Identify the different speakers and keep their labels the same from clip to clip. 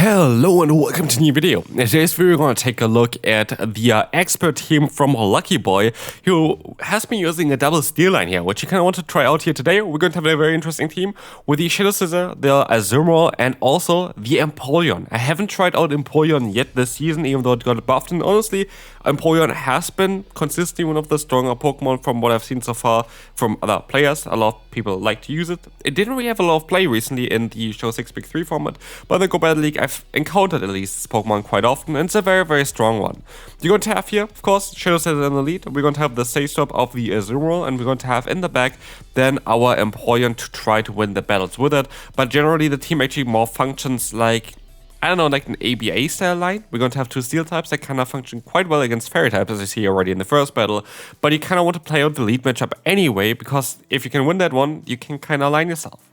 Speaker 1: Hello and welcome to a new video. In today's video we're going to take a look at the expert team from Luckyboy, who has been using a double steel line here, which you kind of want to try out here today. We're going to have a very interesting team with the Shadow Scissor, the Azumarill, and also the Empoleon. I haven't tried out Empoleon yet this season, even though it got buffed, and honestly, Empoleon has been consistently one of the stronger Pokemon from what I've seen so far from other players. A lot of people like to use it. It didn't really have a lot of play recently in the Show 6 Big 3 format, but in the Go Battle League I've encountered at least this Pokemon quite often, and it's a very, very strong one. You're going to have here, of course, Shadow Scissor in the lead. We're going to have the Safe Stop of the Azumarill, and we're going to have in the back then our Empoleon to try to win the battles with it. But generally the team actually more functions like, I don't know, like an ABA style line. We're going to have two steel types that kind of function quite well against fairy types, as you see already in the first battle. But you kind of want to play out the lead matchup anyway, because if you can win that one, you can kind of line yourself.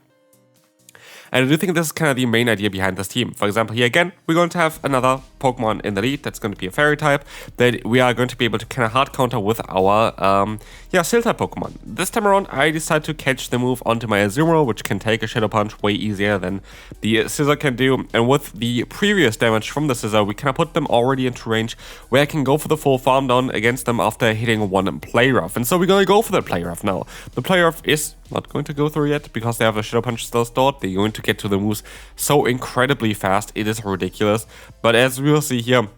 Speaker 1: And I do think this is kind of the main idea behind this team. For example, here again, we're going to have another Pokemon in the lead that's going to be a fairy type that we are going to be able to kind of hard counter with our steel type Pokemon. This time around, I decided to catch the move onto my Azumarill, which can take a Shadow Punch way easier than the Scissor can do. And with the previous damage from the Scissor, we kind of put them already into range where I can go for the full farm down against them after hitting one Play Rough. And so we're going to go for that Play Rough now. The Play Rough is not going to go through yet because they have a Shadow Punch still stored. They're going to get to the moves so incredibly fast, it is ridiculous. But as we will see here,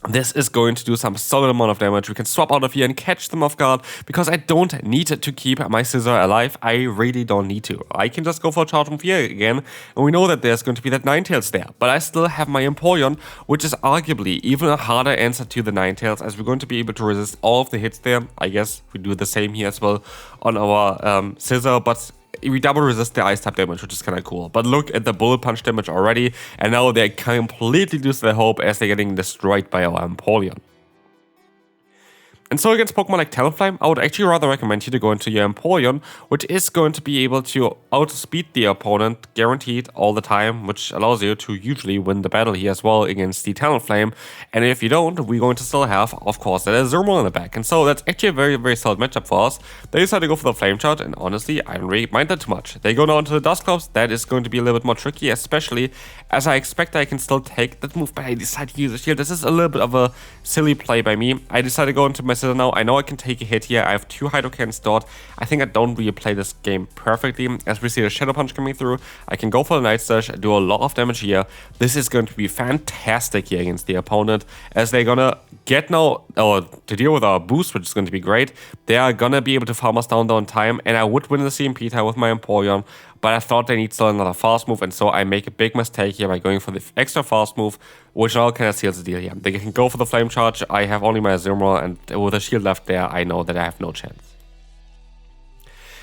Speaker 1: this is going to do some solid amount of damage. We can swap out of here and catch them off guard because I don't need to keep my Scissor alive. I really don't need to. I can just go for a charge move here again, and we know that there's going to be that Ninetales there. But I still have my Empoleon, which is arguably even a harder answer to the Ninetales, as we're going to be able to resist all of the hits there. I guess we do the same here as well on our Scissor, but we double resist the ice type damage, which is kind of cool. But look at the bullet punch damage already, and now they completely lose their hope as they're getting destroyed by our Empoleon. And so against Pokemon like Talonflame, I would actually rather recommend you to go into your Empoleon, which is going to be able to outspeed the opponent guaranteed all the time, which allows you to usually win the battle here as well against the Talonflame. And if you don't, we're going to still have, of course, that Azumarill in the back. And so that's actually a very, very solid matchup for us. They decide to go for the Flame Charge, and honestly, I don't really mind that too much. They go down to the Dusclops. That is going to be a little bit more tricky, especially as I expect I can still take that move, but I decide to use a shield. This is a little bit of a silly play by me. I decided to go into my Scissor now. I know I can take a hit here. I have two Hydro Cannons stored. I think I don't really play this game perfectly. As we see the Shadow Punch coming through, I can go for the Night Slash, do a lot of damage here. This is going to be fantastic here against the opponent, as they're gonna get now, or to deal with our boost, which is going to be great. They are gonna be able to farm us down time, and I would win the CMP tie with my Empoleon, but I thought they need still another fast move, and so I make a big mistake here by going for the extra fast move, which now kind of seals the deal here. They can go for the Flame Charge. I have only my Azumarill, and with a shield left there, I know that I have no chance.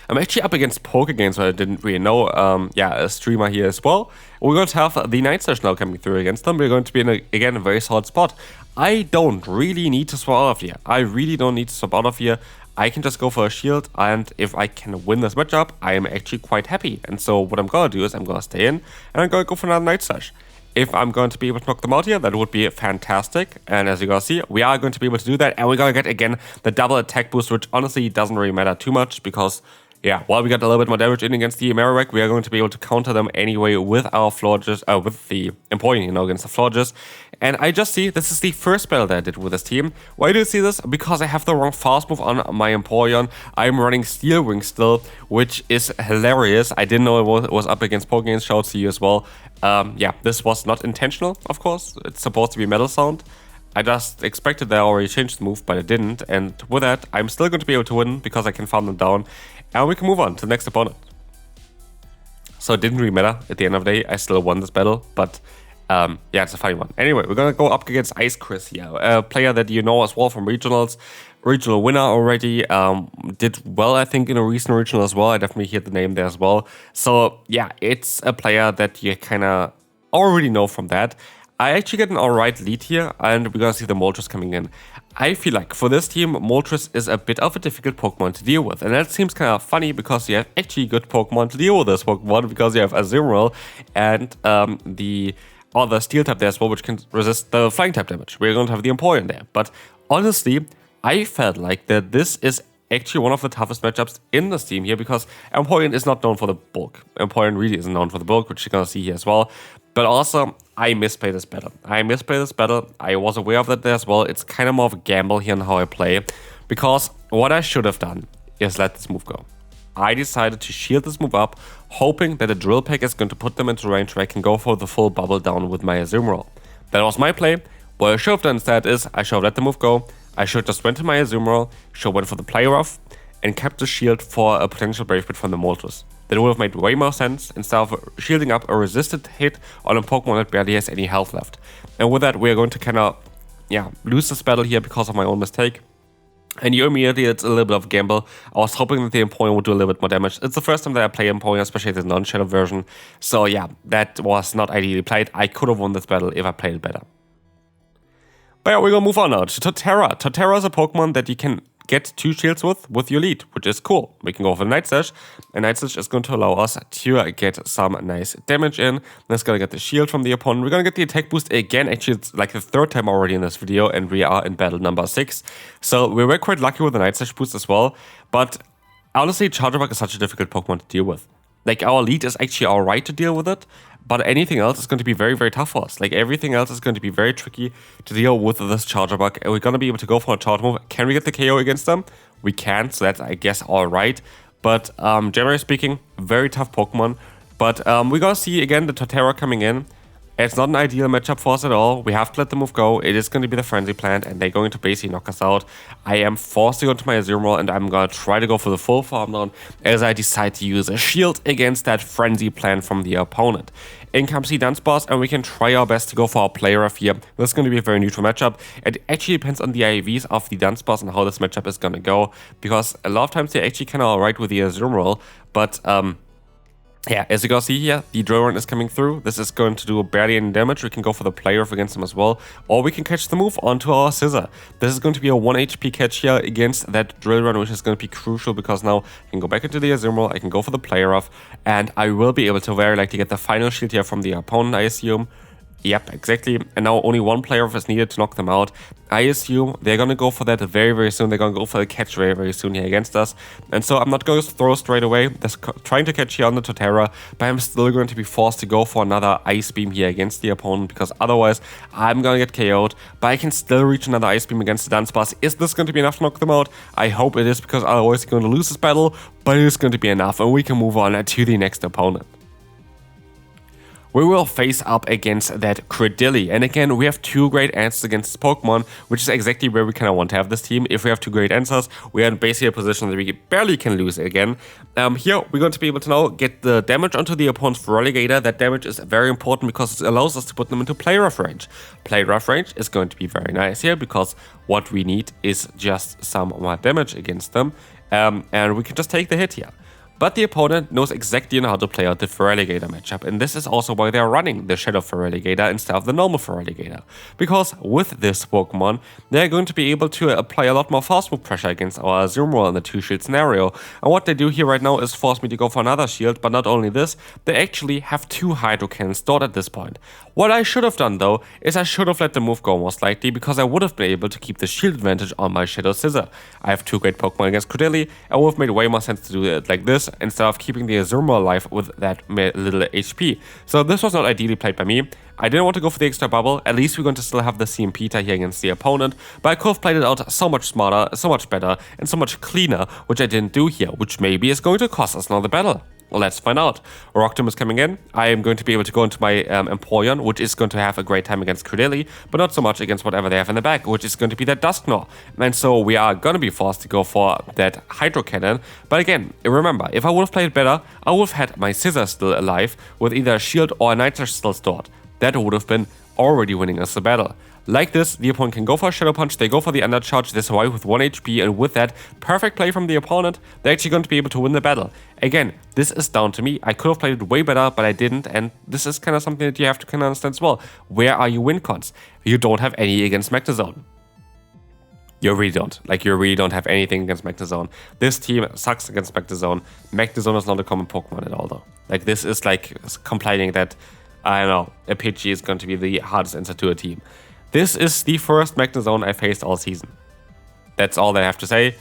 Speaker 1: I'm actually up against Pokegames, so I didn't really know. A streamer here as well. We're going to have the Night Slash now coming through against them. We're going to be in, again, a very solid spot. I don't really need to swap out of here. I really don't need to swap out of here. I can just go for a shield, and if I can win this matchup, I am actually quite happy. And so what I'm going to do is I'm going to stay in, and I'm going to go for another Night Slash. If I'm going to be able to knock them out here, that would be fantastic. And as you guys see, we are going to be able to do that, and we're going to get, again, the double attack boost, which honestly doesn't really matter too much, because yeah, while we got a little bit more damage in against the Marowak, we are going to be able to counter them anyway with our Florges, with the Empoleon, against the Florges. And I just see, this is the first battle that I did with this team. Why do you see this? Because I have the wrong fast move on my Empoleon. I'm running Steel Wing still, which is hilarious. I didn't know it was up against Pokegames. Shout out to you as well. This was not intentional, of course. It's supposed to be Metal Sound. I just expected that I already changed the move, but it didn't. And with that, I'm still going to be able to win because I can farm them down. And we can move on to the next opponent. So it didn't really matter. At the end of the day, I still won this battle. But it's a funny one. Anyway, we're going to go up against Ice Chris here. A player that you know as well from regionals. Regional winner already. Did well, I think, in a recent regional as well. I definitely hear the name there as well. So yeah, it's a player that you kind of already know from that. I actually get an alright lead here, and we're gonna see the Moltres coming in. I feel like for this team, Moltres is a bit of a difficult Pokemon to deal with, and that seems kind of funny because you have actually good Pokemon to deal with this Pokemon, because you have Azumarill and the other Steel type there as well, which can resist the Flying type damage. We're going to have the Empoleon there, but honestly, I felt like that this is actually one of the toughest matchups in this team here, because Empoleon is not known for the bulk. Empoleon really isn't known for the bulk, which you're gonna see here as well. But also, I misplayed this battle. I was aware of that as well. It's kind of more of a gamble here on how I play, because what I should have done is let this move go. I decided to shield this move up, hoping that a drill peck is going to put them into range where I can go for the full bubble down with my Azumarill. That was my play. What I should have done instead is I should have let the move go. I should have just went to my Azumarill, should have went for the play rough, and kept the shield for a potential Brave Bird from the Moltres. That would have made way more sense instead of shielding up a resisted hit on a Pokemon that barely has any health left. And with that, we are going to kind of, lose this battle here because of my own mistake. And you immediately, it's a little bit of a gamble. I was hoping that the Empoleon would do a little bit more damage. It's the first time that I play Empoleon, especially the non-shadow version. So yeah, that was not ideally played. I could have won this battle if I played it better. But yeah, we're gonna move on now to Torterra. Torterra is a Pokemon that you can get 2 shields with your lead, which is cool. We can go for the Night Slash, and Night Slash is going to allow us to get some nice damage in. That's gonna get the shield from the opponent. We're gonna get the attack boost again. Actually, it's like the 3rd time already in this video, and we are in battle number 6. So we were quite lucky with the Night Slash boost as well. But honestly, Charjabug is such a difficult Pokemon to deal with. Like, our lead is actually alright to deal with it, but anything else is going to be very, very tough for us. Like, everything else is going to be very tricky to deal with this Charjabug. And we're going to be able to go for a charge move. Can we get the KO against them? We can, so that's, I guess, alright. But generally speaking, very tough Pokemon. But we're going to see, again, the Torterra coming in. It's not an ideal matchup for us at all. We have to let the move go. It is going to be the Frenzy Plant, and they're going to basically knock us out. I am forced to go to my Azumarill, and I'm going to try to go for the full farm down as I decide to use a shield against that Frenzy Plant from the opponent. In comes the Dunsparce, and we can try our best to go for our play rough here. This is going to be a very neutral matchup. It actually depends on the IVs of the Dunsparce and how this matchup is going to go, because a lot of times they're actually kind of alright with the Azumarill, but yeah, as you can see here, the drill run is coming through. This is going to do barely any damage. We can go for the play rough against them as well, or we can catch the move onto our Scissor. This is going to be a 1 HP catch here against that drill run, which is going to be crucial, because now I can go back into the Azumarill, I can go for the play rough, and I will be able to very likely get the final shield here from the opponent, I assume. Yep, exactly. And now only 1 play rough is needed to knock them out. I assume they're going to go for that very, very soon. They're going to go for the catch very, very soon here against us. And so I'm not going to throw straight away. Just trying to catch here on the Torterra, but I'm still going to be forced to go for another Ice Beam here against the opponent, because otherwise I'm going to get KO'd. But I can still reach another Ice Beam against the Dunsparce. Is this going to be enough to knock them out? I hope it is, because otherwise we're going to lose this battle. But it is going to be enough, and we can move on to the next opponent. We will face up against that Credilli. And again, we have 2 great answers against this Pokemon, which is exactly where we kind of want to have this team. If we have 2 great answers, we are in basically a position that we barely can lose again. Here, we're going to be able to now get the damage onto the opponent's Feraligatr. That damage is very important because it allows us to put them into play rough range. Play rough range is going to be very nice here, because what we need is just some more damage against them. And we can just take the hit here. But the opponent knows exactly how to play out the Feraligatr matchup, and this is also why they are running the Shadow Feraligatr instead of the normal Feraligatr. Because with this Pokemon, they are going to be able to apply a lot more fast move pressure against our Azumarill in the 2-shield scenario. And what they do here right now is force me to go for another shield, but not only this, they actually have 2 Hydro Cannons stored at this point. What I should have done though, is I should have let the move go most likely, because I would have been able to keep the shield advantage on my Shadow Scissor. I have 2 great Pokemon against Credilli, and would have made way more sense to do it like this, instead of keeping the Azumarill alive with that little HP. So this was not ideally played by me. I didn't want to go for the extra bubble. At least we're going to still have the CM Pitta here against the opponent, but I could have played it out so much smarter, so much better, and so much cleaner, which I didn't do here, which maybe is going to cost us another battle. Well, let's find out. Rocktom is coming in. I am going to be able to go into my Empoleon, which is going to have a great time against Credilli, but not so much against whatever they have in the back, which is going to be that Dusknoir. And so we are going to be forced to go for that Hydro Cannon. But again, remember, if I would have played it better, I would have had my Scissor still alive with either a shield or a Night Slash still stored. That would have been already winning us the battle. Like this, the opponent can go for a Shadow Punch, they go for the Undercharge, they survive with 1 HP, and with that perfect play from the opponent, they're actually going to be able to win the battle. Again, this is down to me. I could have played it way better, but I didn't, and this is kind of something that you have to kind of understand as well. Where are your win cons? You don't have any against Magnezone. You really don't. Like, you really don't have anything against Magnezone. This team sucks against Magnezone. Magnezone is not a common Pokemon at all, though. Like, this is like complaining that, I don't know, a Pidgey is going to be the hardest answer to a team. This is the first Magnezone I faced all season. That's all I have to say.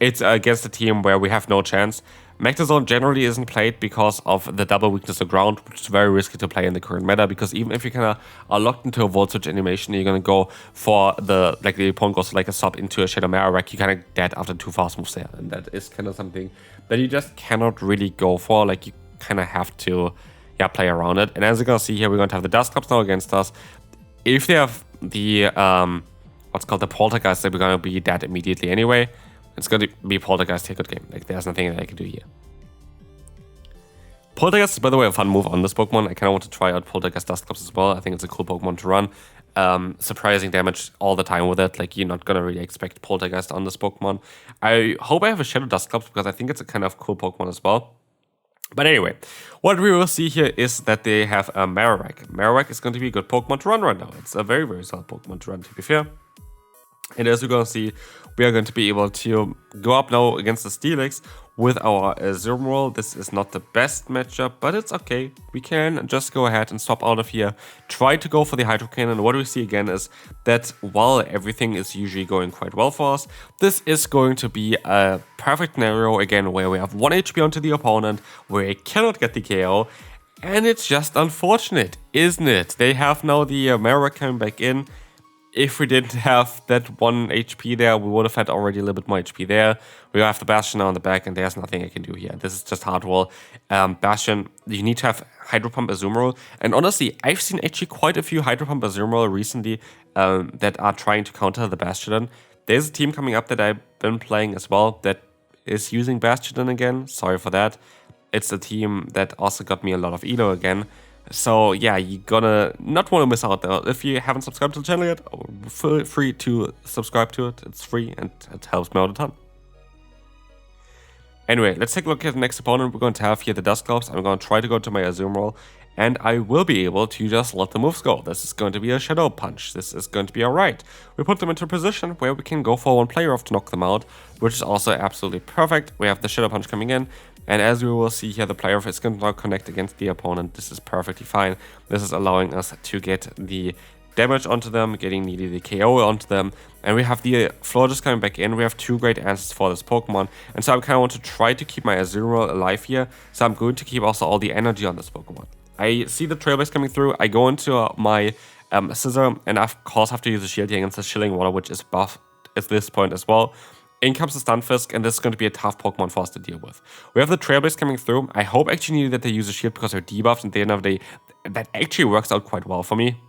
Speaker 1: it's against a team where we have no chance. Magnezone generally isn't played because of the double weakness to ground, which is very risky to play in the current meta, because even if you kind of are locked into a Volt Switch animation, you're going to go for the opponent goes like a sub into a Shadow Marowak, you kind of dead after 2 fast moves there. And that is kind of something that you just cannot really go for. Like, you kind of have to, play around it. And as you're going to see here, we're going to have the Dusclops now against us. If they have the, what's called the Poltergeist, then we're going to be dead immediately anyway. It's going to be Poltergeist here, good game. Like, there's nothing that I can do here. Poltergeist is, by the way, a fun move on this Pokemon. I kind of want to try out Poltergeist Dusclops as well. I think it's a cool Pokemon to run. Surprising damage all the time with it. Like, you're not going to really expect Poltergeist on this Pokemon. I hope I have a Shadow Dusclops because I think it's a kind of cool Pokemon as well. But anyway, what we will see here is that they have a Marowak. Marowak is going to be a good Pokemon to run right now. It's a very, very solid Pokemon to run, to be fair. And as you're going to see, we are going to be able to go up now against the Steelix with our Azumarill. This is not the best matchup, but it's okay. We can just go ahead and swap out of here. Try to go for the Hydro Cannon. What we see again is that while everything is usually going quite well for us, this is going to be a perfect scenario again where we have 1 HP onto the opponent, where we cannot get the KO. And it's just unfortunate, isn't it? They have now the Marowak coming back in. If we didn't have that 1 HP there, we would have had already a little bit more HP there. We have the Bastion now on the back, and there's nothing I can do here. This is just hard roll. Bastion, you need to have Hydro Pump Azumarill. And honestly, I've seen actually quite a few Hydro Pump Azumarill recently that are trying to counter the Bastiodon. There's a team coming up that I've been playing as well that is using Bastiodon again. Sorry for that. It's a team that also got me a lot of Elo again. So yeah, you're gonna not want to miss out though. If you haven't subscribed to the channel yet, feel free to subscribe to it. It's free and it helps me out a ton. Anyway, let's take a look at the next opponent we're going to have here, the Dusclops. I'm going to try to go to my Azumarill, and I will be able to just let the moves go. This is going to be a Shadow Punch. This is going to be alright. We put them into a position where we can go for one player off to knock them out, which is also absolutely perfect. We have the Shadow Punch coming in, and as we will see here, the player is going to now connect against the opponent. This is perfectly fine. This is allowing us to get the damage onto them, getting nearly the KO onto them, and we have the Florges coming back in. We have 2 great answers for this Pokemon, and so I kind of want to try to keep my Azumarill alive here, so I'm going to keep also all the energy on this Pokemon. I see the Trailblaze coming through. I go into my Scissor, and I of course have to use a shield here against the Chilling Water, which is buffed at this point as well. In comes the Stunfisk, and this is going to be a tough Pokemon for us to deal with. We have the Trailblaze coming through. I hope actually that they use a shield because they're debuffed, and at the end of the day, that actually works out quite well for me.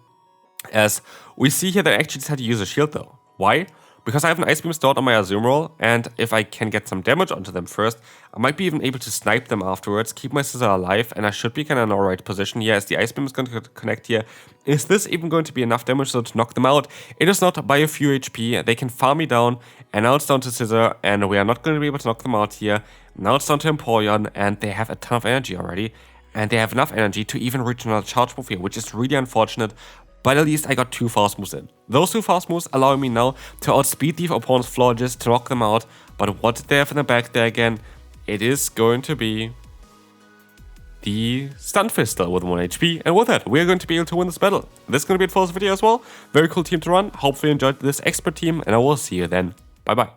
Speaker 1: As we see here, they actually decided to use a shield though. Why? Because I have an Ice Beam stored on my Azumarill, and if I can get some damage onto them first, I might be even able to snipe them afterwards, keep my Scissor alive, and I should be kind of in the right position here as the Ice Beam is going to connect here. Is this even going to be enough damage so to knock them out? It is not by a few HP. They can farm me down, and now it's down to Scissor, and we are not going to be able to knock them out here. Now it's down to Empoleon, and they have a ton of energy already, and they have enough energy to even reach another charge move here, which is really unfortunate. But at least I got 2 fast moves in. Those 2 fast moves allowing me now to outspeed the opponent's Florges to knock them out. But what did they have in the back there again? It is going to be the Stunfisk with 1 HP. And with that, we are going to be able to win this battle. This is going to be it for this video as well. Very cool team to run. Hopefully you enjoyed this expert team, and I will see you then. Bye bye.